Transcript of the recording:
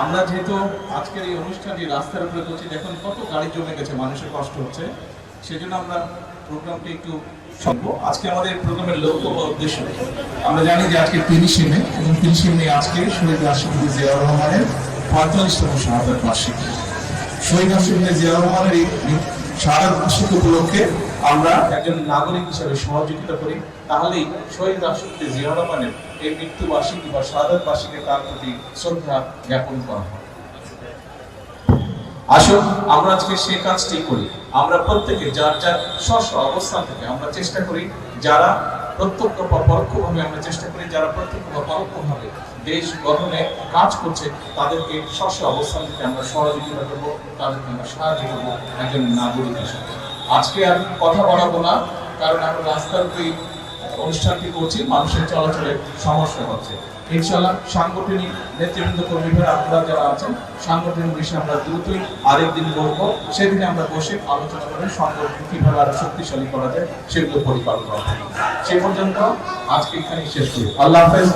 আমরা যেহেতু আজকের এই অনুষ্ঠানটি রাস্তার উপরে করছি, দেখুন কত গাড়ি জমে গেছে, মানুষের কষ্ট হচ্ছে, সেজন্য আমরা প্রোগ্রামটি একটু শুনবো। আজকে আমাদের প্রোগ্রামের লক্ষ্য বা উদ্দেশ্য, আমরা জানি যে আজকে 30শে মে এবং 30শে মে আজকে শহীদ রাষ্ট্রপতি জিয়াউর রহমানের 45তম শাহাদাত বার্ষিকী। শহীদ রাষ্ট্রপতি জিয়াউর রহমানের এই শাহাদাত বার্ষিকী উপলক্ষে আমরা একজন নাগরিক হিসেবে সহযোগিতা করি, তাহলেই শহীদ রাষ্ট্রপতি জিয়াউর রহমানের এই মৃত্যু বার্ষিকী বা শাহাদাত বার্ষিকী তার প্রতি শ্রদ্ধা জ্ঞাপন করা হয়। আসুন আমরা আজকে সেই কাজটি করি। আমরা প্রত্যেকে যার যার স্ব অবস্থান থেকে আমরা চেষ্টা করি, যারা প্রত্যক্ষ বা পরোক্ষভাবে আমরা চেষ্টা করি, যারা প্রত্যক্ষ বা পরোক্ষভাবে দেশ গঠনে কাজ করছে তাদেরকে স্ব অবস্থান থেকে আমরা সহযোগিতা করবো, তাদেরকে আমরা সাহায্য করবো একজন নাগরিক হিসেবে। আজকে আর কথা বাড়াবো না, কারণ আমরা রাস্তার উপরেই অনুষ্ঠানটি করছি, মানুষের চলাচলে সমস্যা হচ্ছে। ইনশাআল্লাহ সাংগঠনিক নেতৃবৃন্দ কর্মীরা আপনারা যারা আছেন, সাংগঠনিক বিষয়ে আমরা দ্রুতই আরেকদিন বলবো, সেদিনে আমরা বসে আলোচনা করে সংগঠন কিভাবে আরো শক্তিশালী করা যায় সেগুলো পরিকল্পনা করা হবে। সে পর্যন্ত আজকে এখানে শেষ করি। আল্লাহ হাফেজ।